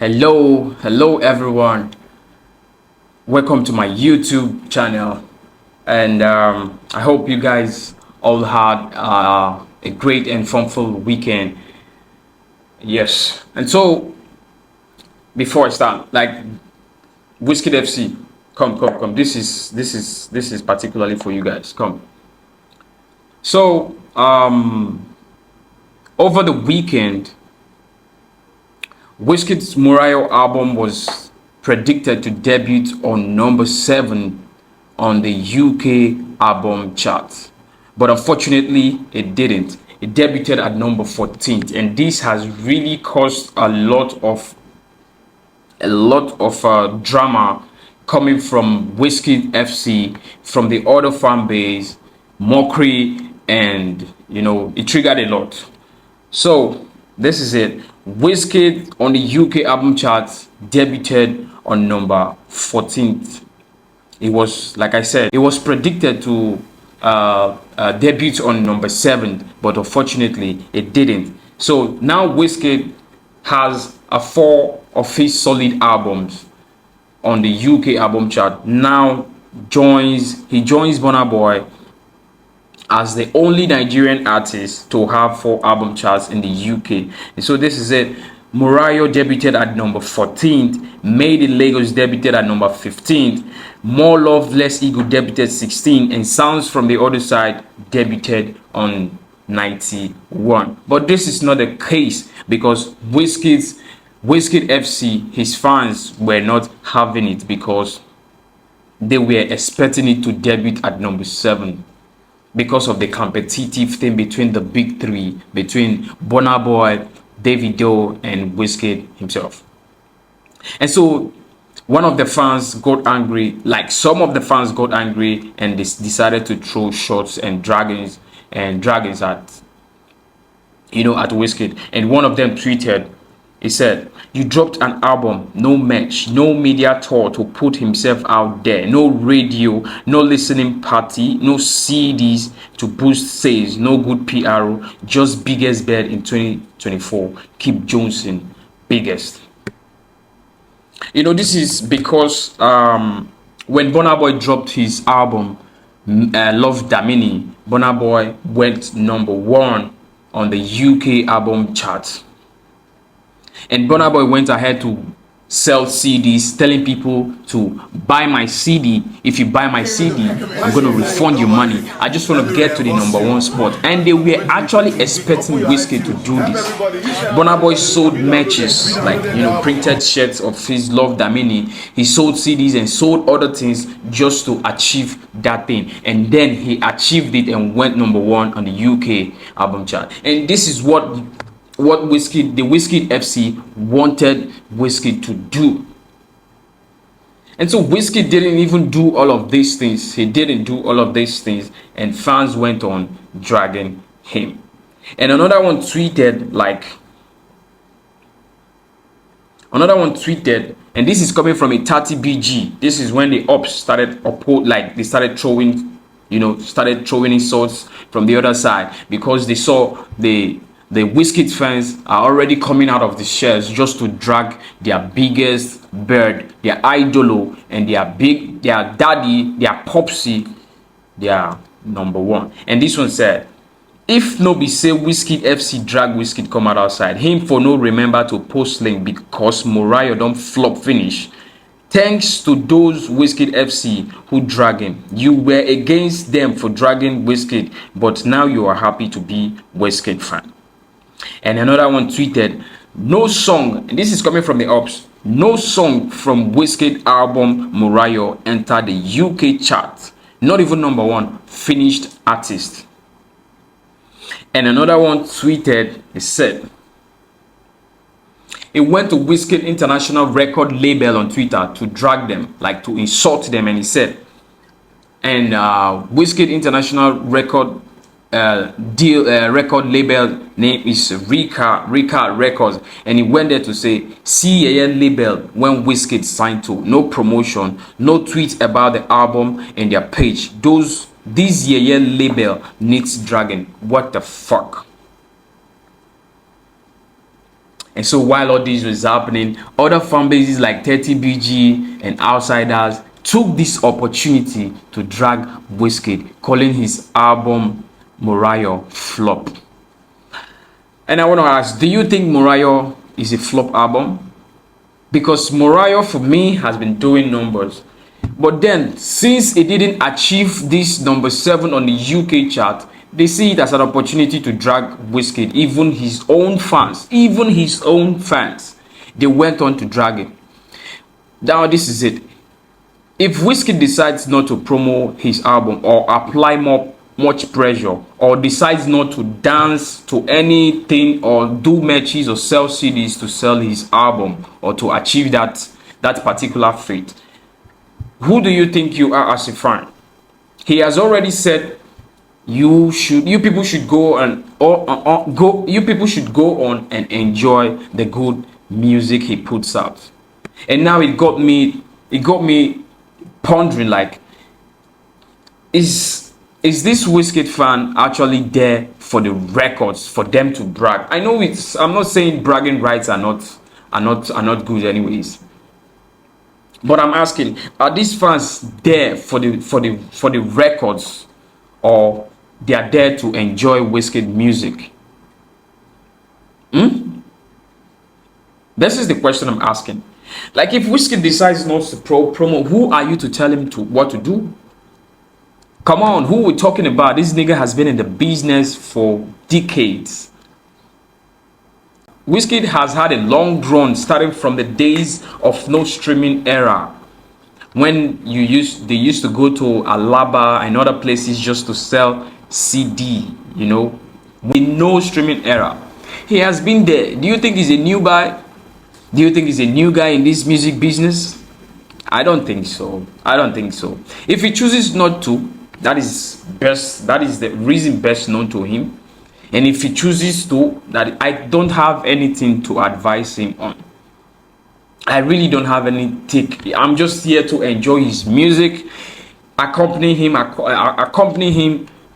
Hello everyone. Welcome to my YouTube channel, and I hope you guys all had a great and fruitful weekend. Yes, and so before I start, like wizkidfc, come. This is particularly for you guys. Come. So over the weekend, Wizkid's Murayo album was predicted to debut on number 7 on the UK album chart, but unfortunately it didn't. It debuted at number 14th, and this has really caused a lot of drama coming from Wizkid FC, from the other fan base, mockery, and it triggered a lot. So this is it. Wizkid on the UK album charts debuted on number 14th. It was, like I said, it was predicted to debut on number 7, but unfortunately it didn't. So now Wizkid has 4 of his solid albums on the UK album chart. Now he joins Burna Boy as the only Nigerian artist to have 4 album charts in the UK. And so this is it. Murayo debuted at number 14th. Made in Lagos debuted at number 15th. More Love Less Ego debuted 16th, and Sounds from the Other Side debuted on 91. But this is not the case, because Wizkid FC, his fans were not having it, because they were expecting it to debut at number 7. Because of the competitive thing between the big 3, between Burna Boy, Davido, and Wizkid himself. And so one of the fans got angry, like some of the fans got angry, and they decided to throw shots and dragons at Wizkid. And one of them tweeted, he said, "You dropped an album, no merch, no media tour to put himself out there, no radio, no listening party, no CDs to boost sales, no good PR, just biggest bet in 2024. Keep Johnson, biggest." This is because when Burna Boy dropped his album, Love Damini, Burna Boy went number 1 on the UK album chart. And Burna Boy went ahead to sell CDs, telling people to buy my CD. If you buy my CD, I'm going to refund you money. I just want to get to the number 1 spot. And they were actually expecting Wizkid to do this. Burna Boy sold merches, like printed shirts of his Love Damini. He sold CDs and sold other things just to achieve that thing. And then he achieved it and went number 1 on the UK album chart. And this is what the Wizkid FC wanted Wizkid to do. And so Wizkid didn't even do all of these things. He didn't do all of these things, and fans went on dragging him. And another one tweeted, and this is coming from a 30BG. This is when the ops started they started throwing insults from the other side, because they saw the Wizkid fans are already coming out of the shells just to drag their biggest bird, their idolo, and their daddy, their popsy, their number 1. And this one said, "If no be say Wizkid FC drag Wizkid come out outside, him for no remember to post link because Murayo don't flop finish. Thanks to those Wizkid FC who drag him. You were against them for dragging Wizkid, but now you are happy to be Wizkid fan." And another one tweeted, "No song," and this is coming from the ops, "no song from Wizkid album Murayo entered the UK chart. Not even number 1 finished artist." And another one tweeted, it said, it went to Wizkid International Record label on Twitter to drag them, like to insult them, and he said, and Wizkid International Record record label name is Rika Records, and he went there to say, "See a label when Wizkid signed to, no promotion, no tweets about the album and their page. This label needs dragging." What the fuck? And so while all this was happening, other fan bases like 30BG and Outsiders took this opportunity to drag Wizkid, calling his album Moriah flop. And I want to ask, do you think Moriah is a flop album? Because Moriah for me has been doing numbers. But then, since it didn't achieve this number 7 on the UK chart, they see it as an opportunity to drag Wizkid. Even his own fans, they went on to drag it. Now this is it. If Wizkid decides not to promote his album or apply much pressure, or decides not to dance to anything or do matches or sell CDs to sell his album or to achieve that particular feat, who do you think you are as a fan? He has already said you people should go and enjoy the good music he puts out. And now it got me pondering, like, is this Wizkid fan actually there for the records, for them to brag? I know I'm not saying bragging rights are not good anyways, but I'm asking, are these fans there for the records, or they are there to enjoy Wizkid music? This is the question I'm asking. Like, if Wizkid decides not to promote, who are you to tell him what to do? Come on, who we're talking about? This nigga has been in the business for decades. Wizkid has had a long run, starting from the days of no streaming era, when they used to go to Alaba and other places just to sell CD, with no streaming era. He has been there. Do you think he's a new guy? Do you think he's a new guy in this music business? I don't think so. If he chooses not to, that is the reason best known to him. And if he chooses to, that I don't have anything to advise him on. I really don't have any take. I'm just here to enjoy his music, accompany him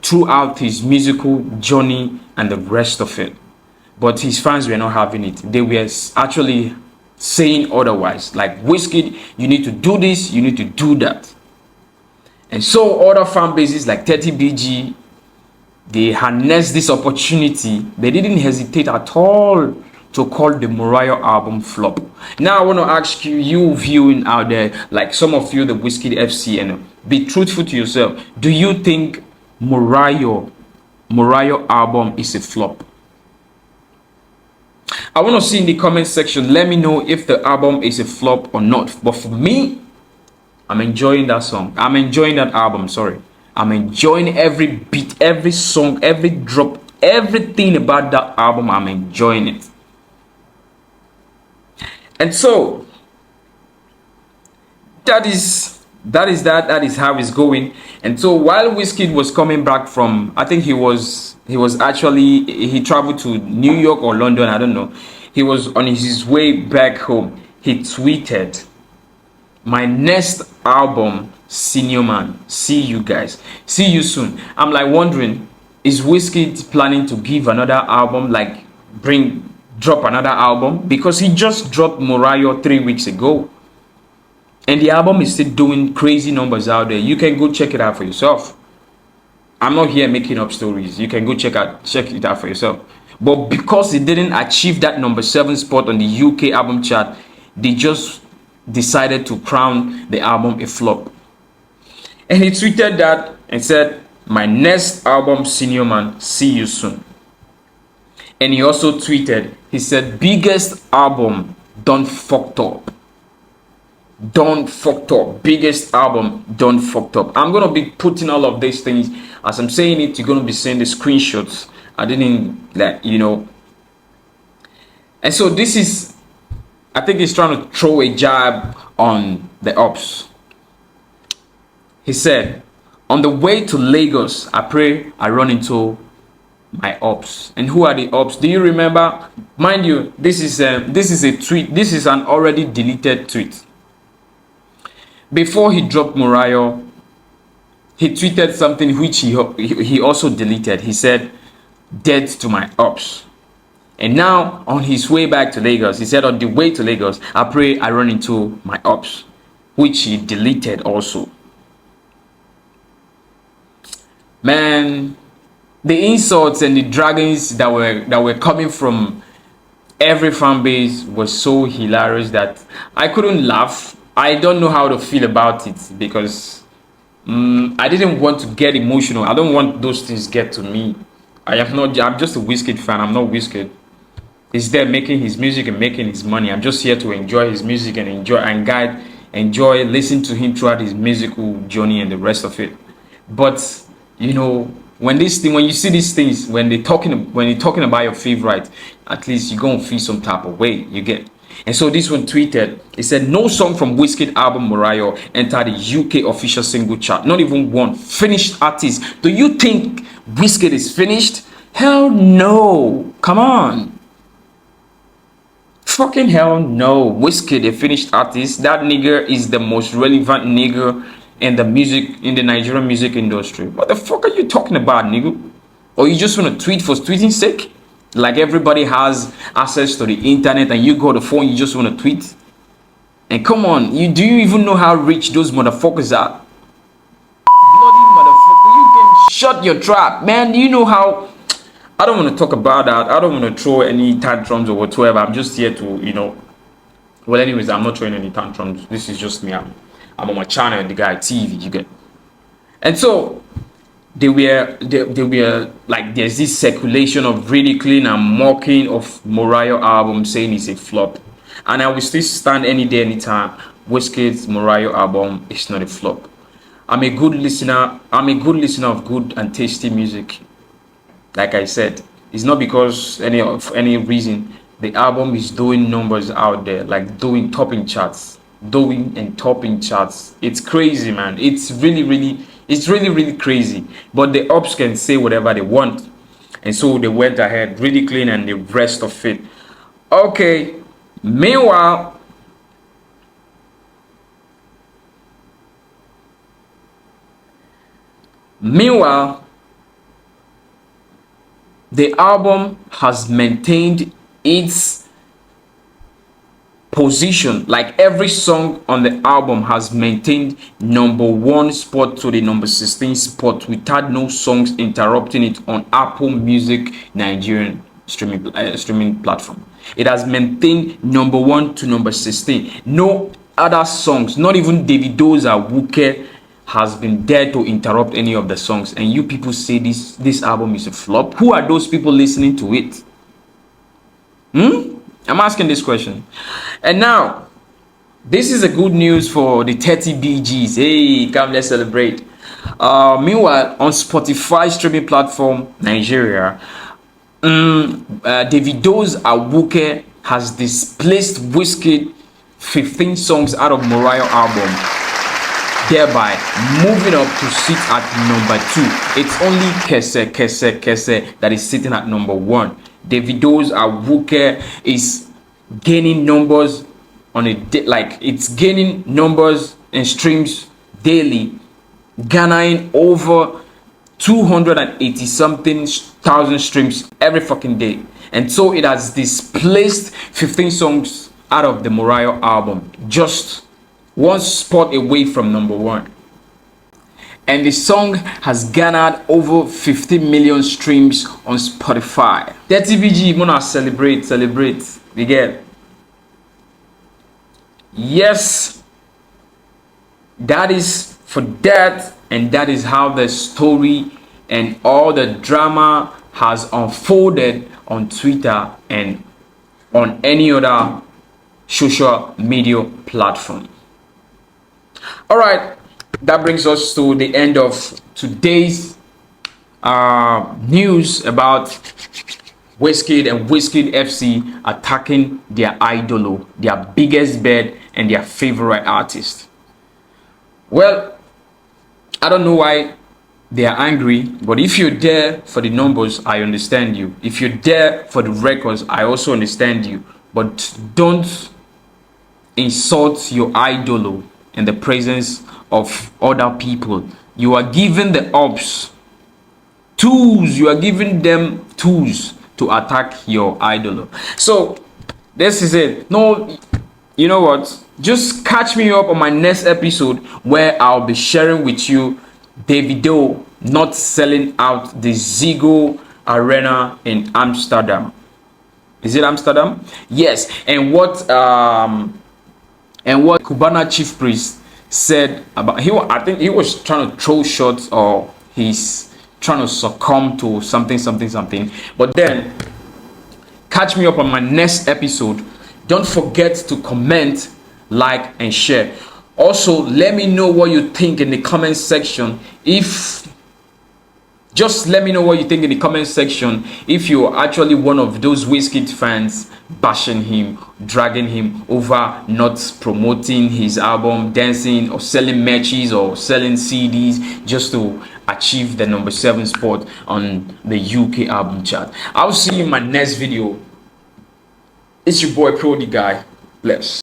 throughout his musical journey and the rest of it. But his fans were not having it. They were actually saying otherwise. Like, Wizkid, you need to do this, you need to do that. And so other fan bases like 30BG, they harnessed this opportunity. They didn't hesitate at all to call the Moriah album flop. Now I want to ask you viewing out there, like some of you, the Wizkid FC, and be truthful to yourself. Do you think Moriah album is a flop? I want to see in the comment section. Let me know if the album is a flop or not. But for me, I'm enjoying that song. I'm enjoying that album. Sorry. I'm enjoying every beat, every song, every drop, everything about that album. I'm enjoying it. And so that is how it's going. And so while Wizkid was coming back from, I think he traveled to New York or London, I don't know. He was on his way back home. He tweeted, "My next album, Senior Man. See you guys. See you soon." I'm like wondering, is Wizkid planning to give another album, like drop another album? Because he just dropped Moriah 3 weeks ago. And the album is still doing crazy numbers out there. You can go check it out for yourself. I'm not here making up stories. You can go check it out for yourself. But because it didn't achieve that number 7 spot on the UK album chart, they just decided to crown the album a flop. And he tweeted that and said, "My next album, Senior Man, see you soon." And he also tweeted, he said, "Biggest album, done fucked up. Done fucked up. Biggest album, done fucked up." I'm gonna be putting all of these things as I'm saying it. You're gonna be seeing the screenshots. I didn't And so this is, I think he's trying to throw a jab on the ops. He said, "On the way to Lagos, I pray I run into my ops." And who are the ops? Do you remember? Mind you, this is a tweet. This is an already deleted tweet. Before he dropped Moriah, he tweeted something which he also deleted. He said, "Dead to my ops." And now on his way back to Lagos, he said on the way to Lagos, I pray I run into my ops, which he deleted also. Man, the insults and the dragons that were coming from every fan base was so hilarious that I couldn't laugh. I don't know how to feel about it because I didn't want to get emotional. I don't want those things get to me. I'm just a Wizkid fan. I'm not Wizkid. He's there making his music and making his money. I'm just here to enjoy his music and enjoy listening to him throughout his musical journey and the rest of it. But when you see these things, when they're talking about your favorite, at least you're gonna feel some type of way. You get. And so this one tweeted, it said, no song from Wizkid album Morayo entered the UK official single chart. Not even one finished artist. Do you think Wizkid is finished? Hell no. Come on. Fucking hell no. Wizkid, a finished artist. That nigga is the most relevant nigga in the Nigerian music industry. What the fuck are you talking about, nigga? Or you just want to tweet for tweeting's sake? Like everybody has access to the internet and you got a phone, you just want to tweet? And come on, do you even know how rich those motherfuckers are? Bloody motherfucker, you can shut your trap, man. Do you know how... I don't want to talk about that. I don't want to throw any tantrums or whatsoever. I'm just here to, Well, anyways, I'm not throwing any tantrums. This is just me. I'm on my channel, the guy TV, you get. And so they were like, there's this circulation of ridiculing and mocking of Morayo album, saying it's a flop. And I will still stand any day, anytime. Wizkid's Morayo album is not a flop. I'm a good listener of good and tasty music. Like I said, it's not because any reason the album is doing numbers out there, like topping charts. It's crazy, man. It's really crazy. But the ops can say whatever they want, and so they went ahead ridiculing and the rest of it. Okay, meanwhile the album has maintained its position. Like every song on the album has maintained #1 spot to the #16 spot without no songs interrupting it on Apple Music Nigerian streaming platform. It has maintained #1 to #16. No other songs, not even Davido's Awuke, has been there to interrupt any of the songs. And you people say this album is a flop. Who are those people listening to it? I'm asking this question. And now, this is a good news for the 30 BGs. Hey, come, let's celebrate. Meanwhile, on Spotify streaming platform Nigeria, Davido's Awuke has displaced Wizkid 15 songs out of Morayo album, thereby moving up to sit at #2. It's only Kese that is sitting at #1. Davido's Awuke is gaining numbers on a it's gaining numbers and streams daily, garnering over 280 something thousand streams every fucking day. And so it has displaced 15 songs out of the Morayo album, just one spot away from #1. And the song has garnered over 50 million streams on Spotify. 30 BG, wanna celebrate. We get. Yes, that is for that, and that is how the story and all the drama has unfolded on Twitter and on any other social media platform. All right, that brings us to the end of today's news about Wizkid and wizkidfc attacking their idol, their biggest bet and their favorite artist. Well, I don't know why they are angry, but if you're there for the numbers, I understand you. If you're there for the records, I also understand you. But don't insult your idol in the presence of other people. You are giving the ops tools. You are giving them tools to attack your idol. So this is it. No, you know what? Just catch me up on my next episode where I'll be sharing with you Davido not selling out the Ziggo Arena in Amsterdam. Is it Amsterdam? Yes. And what Cubana chief priest said about I think he was trying to throw shots, or he's trying to succumb to something. But then catch me up on my next episode. Don't forget to comment, like, and share. Also, let me know what you think in the comment section. Just let me know what you think in the comment section if you're actually one of those Wizkid fans bashing him, dragging him over not promoting his album, dancing or selling merches or selling CDs just to achieve the number 7 spot on the UK album chart. I'll see you in my next video. It's your boy Prody Guy. Bless.